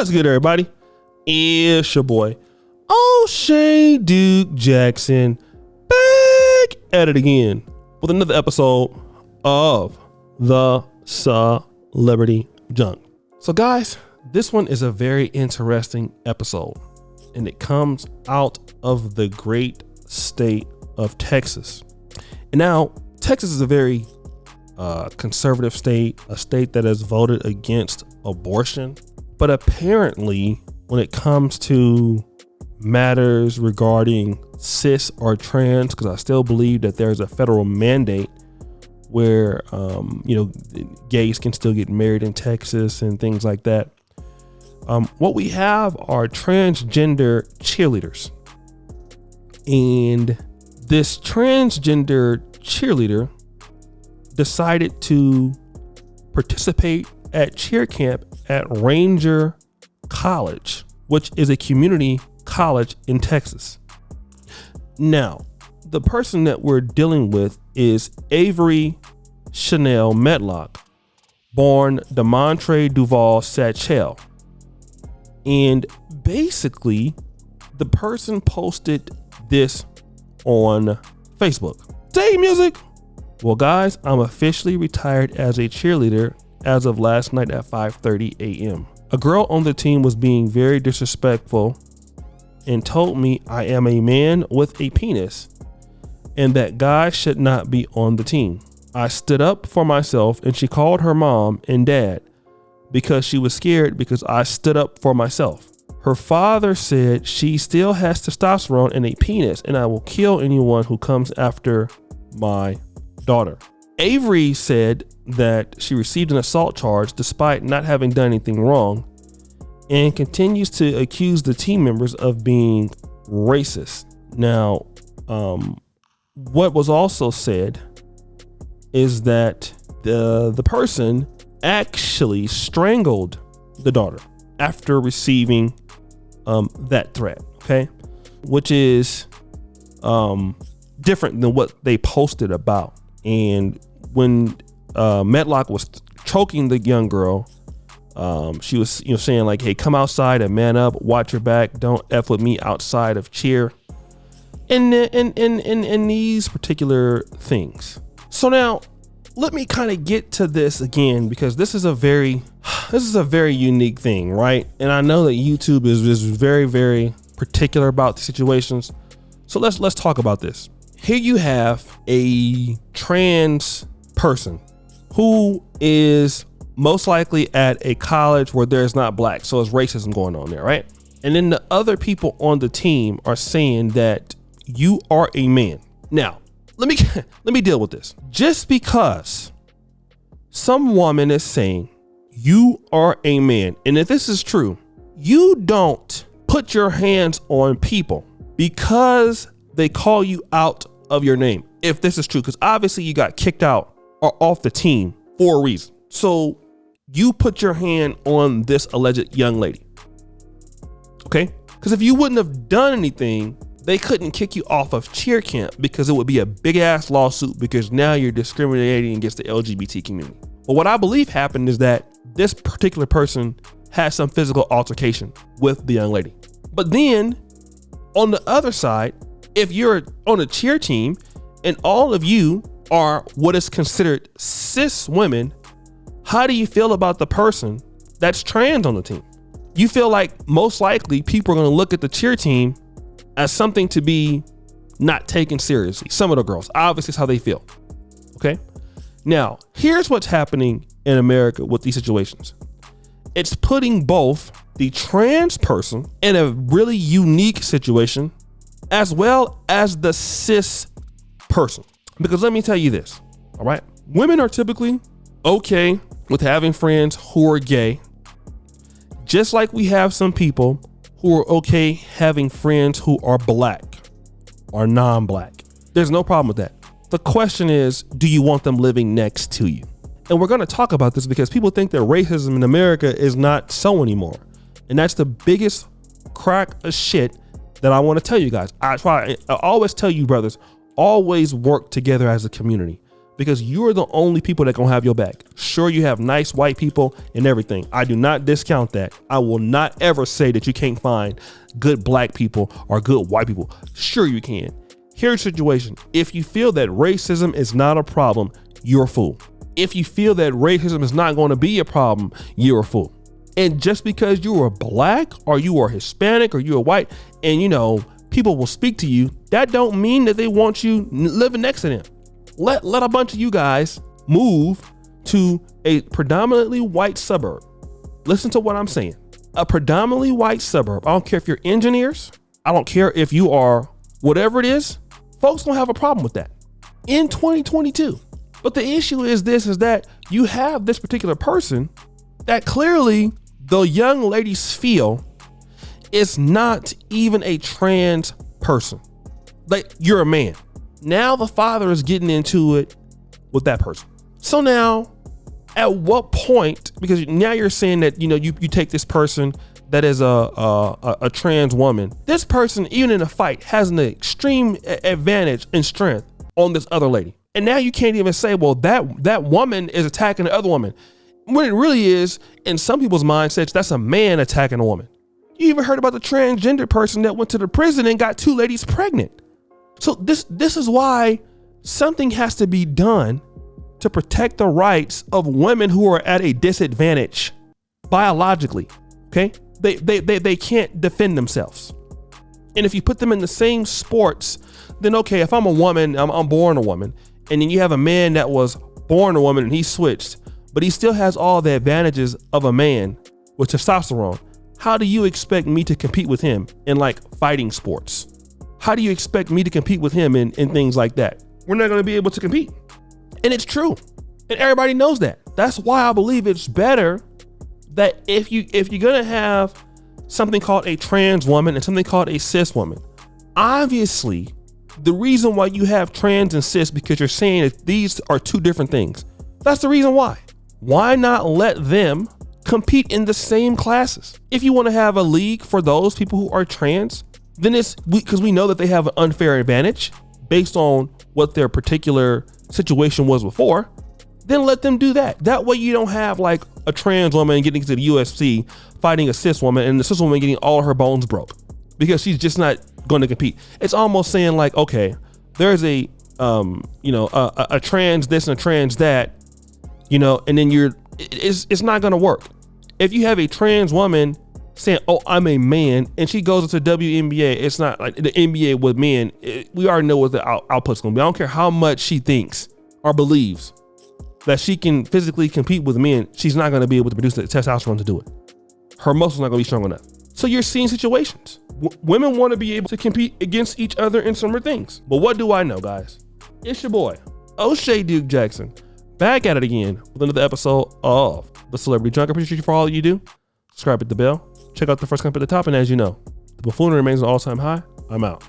What's good, everybody? It's your boy, O'Shea Duke Jackson, back at it again with another episode of the Celebrity Junk. So guys, this one is a very interesting episode, and it comes out of the great state of Texas. And now, Texas is a very conservative state, a state that has voted against abortion. But apparently, when it comes to matters regarding cis or trans, because I still believe that there's a federal mandate where, gays can still get married in Texas and things like that. What we have are transgender cheerleaders. And this transgender cheerleader decided to participate at cheer camp at Ranger College, which is a community college in Texas. Now, the person that we're dealing with is Avery Chanel Medlock, born Demontre Duval Satchel. And basically, the person posted this on Facebook. Say music. Well, guys, I'm officially retired as a cheerleader as of last night at 5:30 a.m. A girl on the team was being very disrespectful and told me I am a man with a penis and that guys should not be on the team. I stood up for myself and she called her mom and dad because she was scared because I stood up for myself. Her father said she still has testosterone and a penis and I will kill anyone who comes after my daughter. Avery said that she received an assault charge despite not having done anything wrong and continues to accuse the team members of being racist. Now, what was also said is that the person actually strangled the daughter after receiving that threat, okay? Which is different than what they posted about. And when Medlock was choking the young girl, she was saying like, hey, come outside and man up, watch your back, don't F with me outside of cheer, and these particular things. So now let me kind of get to this again, because this is a very unique thing, right? And I know that YouTube is very, very particular about the situations. So let's talk about this. Here you have a trans person who is most likely at a college where there's not black, so it's racism going on there, right? And then the other people on the team are saying that you are a man. Now, let me deal with this. Just because some woman is saying you are a man, and if this is true, you don't put your hands on people because they call you out of your name. If this is true, because obviously you got kicked out or off the team for a reason. So you put your hand on this alleged young lady, okay? Because if you wouldn't have done anything, they couldn't kick you off of cheer camp because it would be a big ass lawsuit because now you're discriminating against the LGBT community. But what I believe happened is that this particular person had some physical altercation with the young lady. But then on the other side, if you're on a cheer team and all of you are what is considered cis women, how do you feel about the person that's trans on the team? You feel like most likely people are going to look at the cheer team as something to be not taken seriously. Some of the girls, obviously, is how they feel. Okay. Now, here's what's happening in America with these situations. It's putting both the trans person in a really unique situation as well as the cis person. Because let me tell you this, all right? Women are typically okay with having friends who are gay, just like we have some people who are okay having friends who are black or non-black. There's no problem with that. The question is, do you want them living next to you? And we're going to talk about this because people think that racism in America is not so anymore. And that's the biggest crack of shit that I want to tell you guys. I always tell you, brothers, always work together as a community, because you're the only people that gonna have your back. Sure, you have nice white people and everything. I do not discount that. I will not ever say that you can't find good black people or good white people. Sure you can. Here's the situation. If you feel that racism is not a problem, you're a fool. If you feel that racism is not going to be a problem, you're a fool. And just because you are black or you are Hispanic or you are white and, you know, people will speak to you, that don't mean that they want you living next to them. Let a bunch of you guys move to a predominantly white suburb. Listen to what I'm saying. A predominantly white suburb. I don't care if you're engineers. I don't care if you are whatever it is. Folks don't have a problem with that in 2022. But the issue is that you have this particular person that clearly the young ladies feel is not even a trans person. Like, you're a man. Now the father is getting into it with that person. So now, at what point, because now you're saying that, you know, you take this person that is a trans woman, this person, even in a fight, has an extreme advantage in strength on this other lady. And now you can't even say, well, that woman is attacking the other woman. When it really is, in some people's mindsets, that's a man attacking a woman. You even heard about the transgender person that went to the prison and got 2 ladies pregnant. So this is why something has to be done to protect the rights of women who are at a disadvantage biologically. Okay, they can't defend themselves. And if you put them in the same sports, then okay, if I'm a woman, I'm born a woman, and then you have a man that was born a woman and he switched, but he still has all the advantages of a man with testosterone. How do you expect me to compete with him in like fighting sports? How do you expect me to compete with him in things like that? We're not going to be able to compete. And it's true. And everybody knows that. That's why I believe it's better that if you're going to have something called a trans woman and something called a cis woman, obviously the reason why you have trans and cis, because you're saying that these are 2 different things. That's the reason why. Why not let them compete in the same classes? If you want to have a league for those people who are trans, then it's because we know that they have an unfair advantage based on what their particular situation was before, then let them do that. That way you don't have like a trans woman getting to the UFC fighting a cis woman and the cis woman getting all her bones broke because she's just not going to compete. It's almost saying like, okay, there's a trans this and a trans that, you know, and then it's not going to work. If you have a trans woman saying, oh, I'm a man, and she goes into WNBA, it's not like the NBA with men. We already know what the output's going to be. I don't care how much she thinks or believes that she can physically compete with men. She's not going to be able to produce the testosterone to do it. Her muscles not going to be strong enough. So you're seeing situations. Women want to be able to compete against each other in similar things. But what do I know, guys? It's your boy, O'Shea Duke Jackson, back at it again with another episode of The Celebrity Junk. I appreciate you for all you do. Subscribe, hit the bell. Check out the first comment at the top. And as you know, the buffoonery remains an all-time high. I'm out.